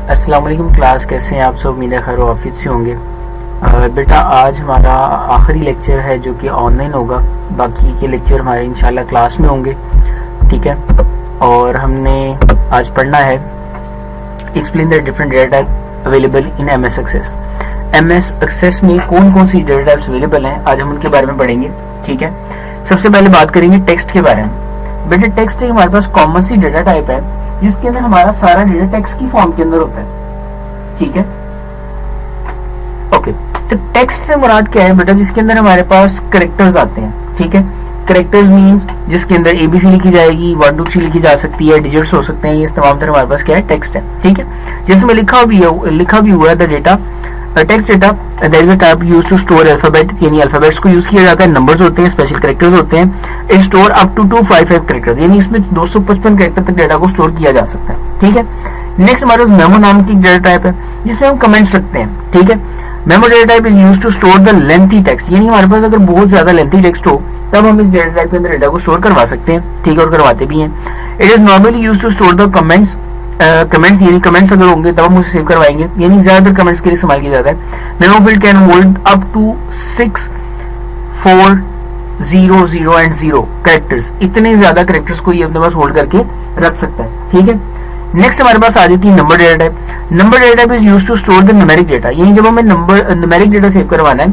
अस्सलाम वालेकुम क्लास, कैसे हैं आप सब? उम्मीद है खैर ऑफिस से होंगे। बेटा आज हमारा आखिरी लेक्चर है जो कि ऑनलाइन होगा। बाकी के लेक्चर हमारे इंशाल्लाह क्लास में होंगे, ठीक है। और हमने आज पढ़ना है explain the different data type available in MS Access. MS Access में कौन कौन सी डेटा टाइप्स अवेलेबल हैं, आज हम उनके बारे में पढ़ेंगे, ठीक है। सबसे पहले बात करेंगे टेक्स्ट के बारे में। बेटा टेक्स्ट एक हमारे पास कॉमन सी डेटा टाइप है जिसके अंदर हमारा सारा डेटा टेक्स्ट की फॉर्म के अंदर होता है, ठीक है। ओके, तो टेक्स्ट से मुराद क्या है बेटा? जिसके अंदर हमारे पास कैरेक्टर्स आते हैं, ठीक है। कैरेक्टर्स मींस जिसके अंदर एबीसी लिखी जाएगी, 1 2 3 लिखी जा सकती है, डिजिट्स हो सकते हैं, ये तमाम तरह हमारे पास क्या है? टेक्स्ट है, ठीक है। जैसे में लिखा भी हुआ है the data text data that is a type used to store alphabet, यानी अल्फाबेट्स को यूज किया जाता है, नंबर्स होते हैं, स्पेशल कैरेक्टर्स होते हैं। It store up to 255 characters, यानी इसमें 255 कैरेक्टर तक डेटा को स्टोर किया जा सकता है, ठीक है। नेक्स्ट हमारे पास मेमो नाम की डेटा टाइप है जिसमें हम कमेंट्स रखते हैं, ठीक है। Memo data type is used to store the lengthy text, यानी हमारे पास अगर बहुत ज्यादा लेंथी टेक्स्ट हो तब हम इस डेटा टाइप के अंदर डेटा को स्टोर करवा सकते हैं, ठीक है, और करवाते भी हैं। It is normally used to store the comments, यानी कमेंट्स अगर होंगे तब हम उसे सेव करवाएंगे, यानी ज्यादातर कमेंट्स के लिए इस्तेमाल किया जाता है। Memo field can hold up to 6 4 0 0 and 0 characters, इतने ज्यादा कैरेक्टर्स को ये अपने पास होल्ड करके रख सकता है, ठीक है। नेक्स्ट हमारे पास आ जाती है number data type. Number data type is used to store the numeric data, यानी जब हमें न्यूमेरिक डेटा सेव करवाना है,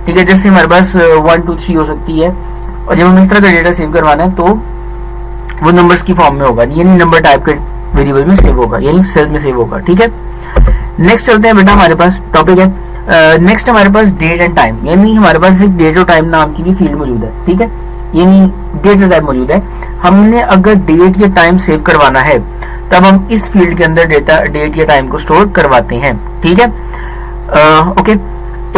ठीक है, जैसे हमारे पास 1 2 3 हो सकती है, और जब हमें इस तरह का डेटा सेव करवाना है तो वो नंबर्स की फॉर्म में होगा, यानी नंबर टाइप के वेरिएबल में सेव होगा, यानी सेल में सेव होगा, ठीक है। नेक्स्ट चलते हैं बेटा, हमारे पास टॉपिक है नेक्स्ट हमारे पास डेट एंड टाइम, यानी हमारे पास एक डेट और टाइम नाम की भी फील्ड मौजूद है, ठीक है, यानी डेट और टाइम मौजूद है। हमने अगर डेट या टाइम सेव करवाना है तब हम इस फील्ड के अंदर डेट या टाइम को स्टोर करवाते हैं, ठीक है। ओके,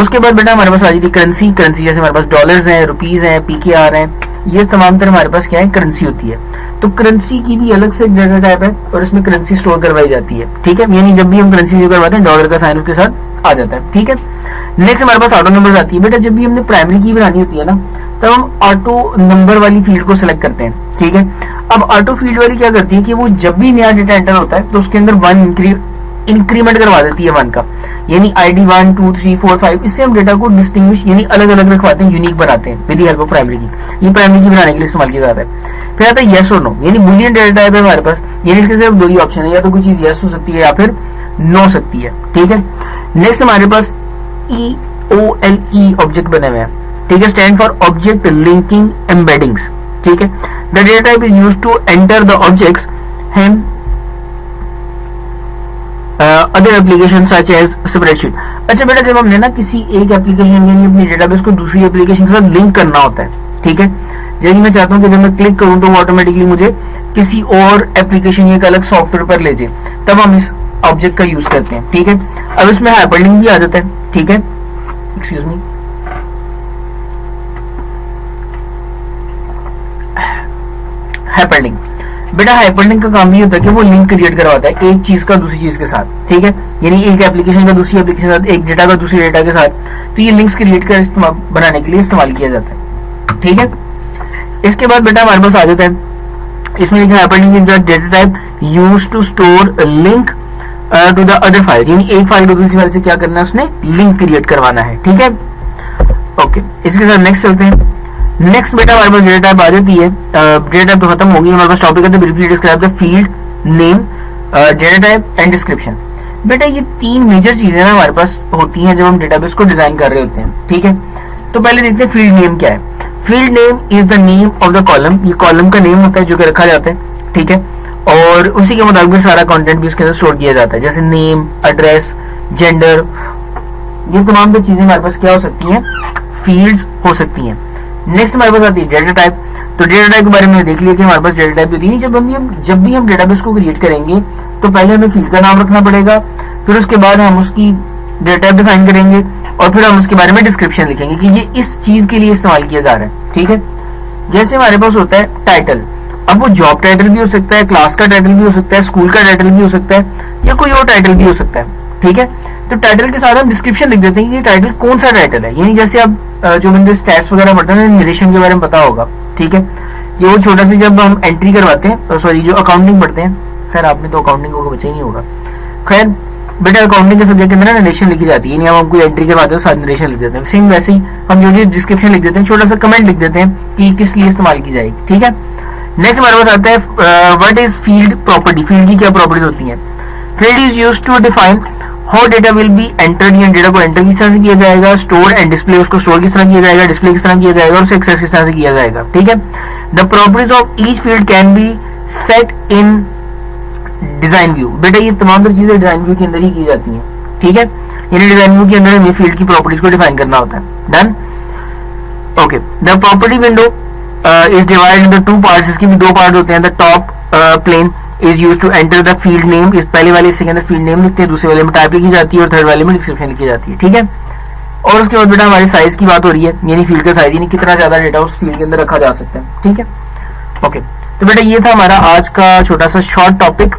उसके बाद बेटा हमारे पास आ जाती है करेंसी। करेंसी जैसे हमारे पास डॉलर्स हैं, रुपीज हैं, पीकेआर हैं, ये तमाम तरह हमारे पास क्या है? करेंसी होती है। तो करेंसी की भी अलग से डेटा टाइप है और इसमें करेंसी स्टोर करवाई जाती है, ठीक है, यानी जब भी हम करेंसी सेव करवाते हैं डॉलर का साइन उसके साथ आ जाता है, ठीक है। नेक्स्ट हमारे पास ऑटो नंबर्स आती है। बेटा जब भी हमने प्राइमरी की बनानी होती है ना, तब हम ऑटो नंबर वाली फील्ड को सिलेक्ट करते हैं, ठीक है। अब ऑटो फील्ड वाली क्या करती है कि वो जब भी नया डेटा एंटर होता है तो उसके अंदर 1 इंक्रीमेंट करवा देती है 1 का, यानी आईडी 1 2 3 4 5, इससे हम डेटा को डिस्टिंग्विश यानी अलग अलग रखवाते हैं, यूनिक बनाते हैं with the help of primary की। ये प्राइमरी की बनाने के लिए इस्तेमाल किया जाता है। फिर आता है यस और नो, यानी बुलियन डेटा टाइप है हमारे पास, यानी इसके सिर्फ 2 ही ऑप्शन है, या तो कोई चीज यस हो सकती है या फिर नो हो सकती है, ठीक है। नेक्स्ट हमारे पास EOLE ऑब्जेक्ट बने हुए हैं, ठीक है, stand for object linking embeddings, ठीक है। The data type is used to enter the objects and other application such as spreadsheet. अच्छा बेटा, जब हमने ना किसी एक एप्लीकेशन यानी अपनी डेटाबेस को दूसरी एप्लीकेशन के साथ लिंक करना होता है, ठीक है, जैसे मैं चाहता हूं कि जब मैं क्लिक करूं तो वो ऑटोमेटिकली मुझे किसी और एप्लीकेशन या एक अलग सॉफ्टवेयर पर ले जाए, तब हम इस ऑब्जेक्ट का यूज करते हैं, ठीक है। अब इसमें हाइपरलिंक भी आ जाता है, ठीक है, एक्सक्यूज मी, हाइपरलिंक। बेटा हाइपरलिंक का काम ये होता है कि वो लिंक क्रिएट करवाता है एक चीज का दूसरी चीज के साथ, ठीक है, यानी एक एप्लीकेशन का दूसरी एप्लीकेशन के साथ, एक डेटा का दूसरी डेटा के साथ, तो ये लिंक्स क्रिएट कर बनाने के लिए इस्तेमाल किया जाता है, ठीक है। इसके बाद बेटा हमारे पास आ जाता है, इसमें लिखा है hyperlink is the data type used to store link to the other file, यानी एक फाइल को दूसरी फाइल से क्या करना है? उसने लिंक क्रिएट करवाना है, ठीक है। ओके, इसके साथ नेक्स्ट चलते हैं। नेक्स्ट बेटा हमारे पास डेटा टाइप आ जाती है, डेटा टाइप तो खत्म होगी, हमारे पास टॉपिक है तो briefly describe the field name, data type and description. बेटा ये 3 मेजर चीजें ना हमारे पास होती हैं जब हम डेटाबेस को डिजाइन कर रहे होते हैं, ठीक है। तो पहले देखते हैं फील्ड नेम क्या है। Field name is the name of the column, ये कॉलम का नेम होता है जो कि रखा जाता है, ठीक है, और उसी के मुताबिक सारा कंटेंट भी उसके अंदर स्टोर किया जाता है, जैसे नेम, एड्रेस, जेंडर, ये तमाम जो चीजें हमारे पास क्या हो सकती हैं? फील्ड्स हो सकती हैं। नेक्स्ट हमारे पास आती है डेटा टाइप। तो डेटा टाइप के बारे में देख लिया कि हमारे पास डेटा टाइप होती है, जब भी हम डेटाबेस को क्रिएट करेंगे तो पहले हमें फील्ड का नाम रखना पड़ेगा, फिर उसके बाद हम उसकी डेटा टाइप डिफाइन करेंगे और फिर हम उसके बारे में डिस्क्रिप्शन लिखेंगे कि ये इस चीज के लिए इस्तेमाल किया जा रहा है, ठीक है। जैसे हमारे पास होता है टाइटल, अब वो जॉब टाइटल भी हो सकता है, क्लास का टाइटल भी हो सकता है, स्कूल का टाइटल भी हो सकता है, या कोई और टाइटल भी हो सकता है, ठीक है। तो टाइटल के साथ हम डिस्क्रिप्शन लिख देते हैं कि ये टाइटल कौन सा टाइटल है, यानी जैसे अब जो मैंने स्टैट्स वगैरह पढ़ते हैं नरेशन के बारे में पता होगा, ठीक है, ये वो छोटा सा जब हम एंट्री करवाते हैं, सॉरी जो अकाउंटिंग पढ़ते हैं, खैर आपने तो अकाउंटिंग को बचा ही नहीं होगा, खैर बेटा अकाउंटिंग के सब्जेक्ट के अंदर नरेशन लिखी जाती है, हम कोई एंट्री करवाते हैं साथ नरेशन लिख देते हैं। सेम वैसे ही हम जो डिस्क्रिप्शन लिख देते हैं, छोटा सा कमेंट लिख देते हैं कि किस लिए इस्तेमाल की जाएगी। ठीक है, नेक्स्ट हमारे पास आता है what is field property. Field की क्या प्रॉपर्टीज होती हैं? Field is used to define how data will be entered, या डेटा को एंटर किस तरह से किया जाएगा, स्टोर एंड डिस्प्ले, उसको स्टोर किस तरह किया जाएगा, डिस्प्ले किस तरह किया जाएगा, और उसे एक्सेस किस तरह से किया जाएगा। ठीक है, the properties of each field can be set in design view. बेटा ये तमाम चीजें डिजाइन व्यू के अंदर ही की जाती हैं। ठीक है, यानी डिजाइन व्यू के अंदर हमें फील्ड की प्रॉपर्टीज को डिफाइन करना होता है। Done. Okay, the property window is divided into two parts. इसके भी दो पार्ट होते हैं। The top pane is used to enter the field name. इस पहले वाले हिस्से के अंदर फील्ड नेम लिखते हैं, दूसरे वाले में टाइप लिखी जाती है, और थर्ड वाले में डिस्क्रिप्शन लिखी जाती है। ठीक है, और उसके बाद बेटा हमारी साइज की बात हो रही है, यानी फील्ड का साइज, यानी कितना ज्यादा डेटा उस फील्ड के अंदर रखा जा सकता है। ठीक है, ओके, तो बेटा ये था हमारा आज का छोटा सा शॉर्ट टॉपिक।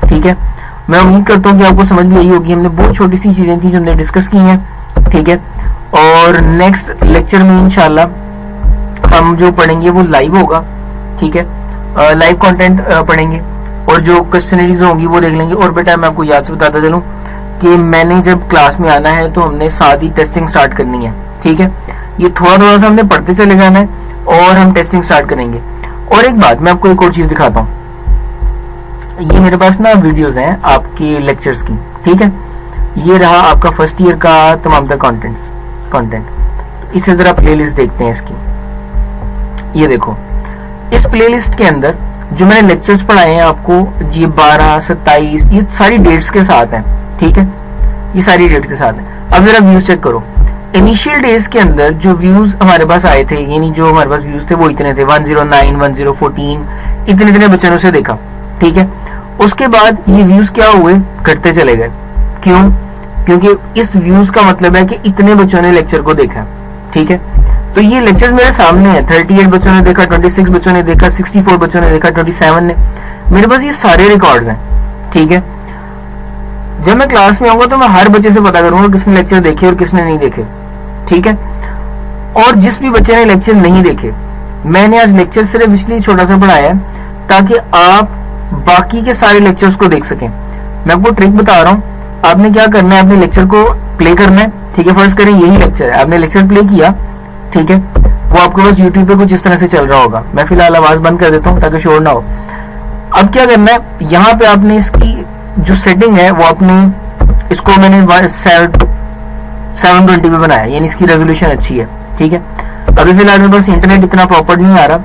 ठीक है, मैं उम्मीद करता हूँ कि आपको समझ में आई होगी। हमने बहुत छोटी सी चीजें थी जो हमने डिस्कस की हैं। ठीक है, और नेक्स्ट लेक्चर में इंशाल्लाह हम जो पढ़ेंगे वो लाइव होगा। ठीक है, लाइव कंटेंट पढ़ेंगे, और जो क्वेश्चनरीज होंगी वो देख लेंगे। और बेटा मैं आपको याद से बताता चलूं कि मैंने जब क्लास में आना है तो हमने साथ ही टेस्टिंग स्टार्ट करनी है। ठीक है, ये थोड़ा थोड़ा सा हमने पढ़ते चले जाना है और हम टेस्टिंग स्टार्ट करेंगे। और एक बात मैं आपको एक और चीज दिखाता हूँ, ये मेरे पास ना वीडियोस हैं आपके लेक्चर्स की। ठीक है, ये रहा आपका फर्स्ट ईयर का तमाम तर कंटेंट। इससे जरा प्लेलिस्ट देखते हैं इसकी। ये देखो, इस प्लेलिस्ट के अंदर जो मैंने लेक्चर्स पढ़ाए हैं आपको, ये 12, 27, ये सारी डेट्स के साथ हैं। ठीक है, ये सारी डेट के साथ है। अब जरा व्यूज चेक करो। इनिशियल डेज के अंदर जो व्यूज हमारे पास आए थे, यानी जो हमारे पास व्यूज थे वो इतने थे, 109, 1014, इतने बच्चों से देखा। ठीक है, उसके बाद ये व्यूज क्या हुए, घटते चले गए। क्यों? क्योंकि इस व्यूज का मतलब है कि इतने बच्चों ने लेक्चर को देखा। ठीक है, तो ये लेक्चर मेरे सामने है। 38 बच्चों ने देखा, 26 बच्चों ने देखा, 64 बच्चों ने देखा, 27 ने। मेरे पास ये सारे रिकॉर्ड्स हैं। ठीक है, जब मैं क्लास में आऊंगा तो मैं हर बच्चे से पता करूंगा किसने लेक्चर देखे और किसने नहीं देखे। ठीक है, और जिस भी बच्चे ने लेक्चर नहीं देखे, मैंने आज लेक्चर सिर्फ इसलिए छोटा सा पढ़ाया है ताकि आप बाकी के सारे लेक्चर्स को देख सकें। मैं आपको ट्रिक बता रहा हूँ, आपने क्या करना है, अपने लेक्चर को प्ले करना है। ठीक है, फर्स्ट करें यही लेक्चर है, आपने लेक्चर प्ले किया। ठीक है, वो आपके पास यूट्यूब पे कुछ इस तरह से चल रहा होगा। मैं फिलहाल आवाज बंद कर देता हूँ ताकि शोर ना हो। अब क्या करना है, यहाँ पे आपने इसकी जो सेटिंग है वो आपने इसको मैंने 720 पे बनाया, यानी इसकी रेजोल्यूशन अच्छी है। ठीक है, अभी फिलहाल मेरे पास इंटरनेट इतना प्रॉपर नहीं आ रहा।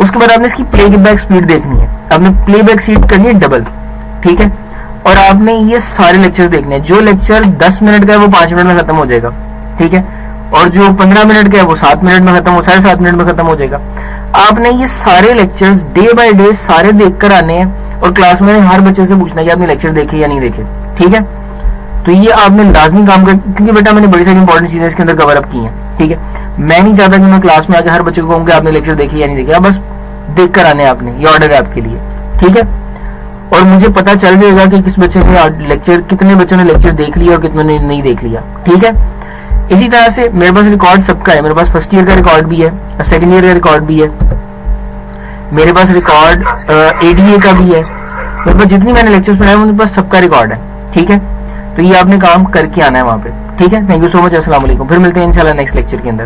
उसके बाद आपने इसकी प्लेबैक स्पीड देखनी है, आपने प्लेबैक स्पीड करनी है डबल। ठीक है, और आपने ये सारे लेक्चर देखने हैं। जो लेक्चर 10 मिनट का है वो 5 मिनट में खत्म हो जाएगा। ठीक है, और जो 15 मिनट का है वो 7 मिनट में खत्म हो, 7.5 मिनट में खत्म हो जाएगा। आपने ये सारे लेक्चर्स डे बाय डे सारे देख कर आने हैं, और क्लास में हर बच्चे से पूछना है कि आपने लेक्चर देखे या नहीं देखे। ठीक है, तो ये आपने लाजमी काम कर, क्योंकि बेटा मैंने बड़ी सारी इंपॉर्टेंट चीजें इसके अंदर कवर अप की हैं। ठीक है, मैं नहीं चाहता कि मैं क्लास में आके हर बच्चे को कहूँ कि आपने लेक्चर देखे या नहीं देखे। बस देख कर आने आपने, ये ऑर्डर है आपके लिए। ठीक है, और मुझे पता चल जाएगा कि किस बच्चे ने लेक्चर, कितने बच्चों ने लेक्चर देख लिया और कितने ने नहीं देख लिया। ठीक है, इसी तरह से मेरे पास रिकॉर्ड सबका है। मेरे पास फर्स्ट ईयर का रिकॉर्ड भी है, सेकंड ईयर का रिकॉर्ड भी है, मेरे पास रिकॉर्ड एडीए का भी है। मेरे पास जितनी मैंने लेक्चर्स पढ़ाए मेरे पास सबका रिकॉर्ड है। ठीक है, तो ये आपने काम करके आना है वहां पे। ठीक है, थैंक यू सो मच, अस्सलाम वालेकुम। फिर मिलते हैं इंशाल्लाह नेक्स्ट लेक्चर के अंदर।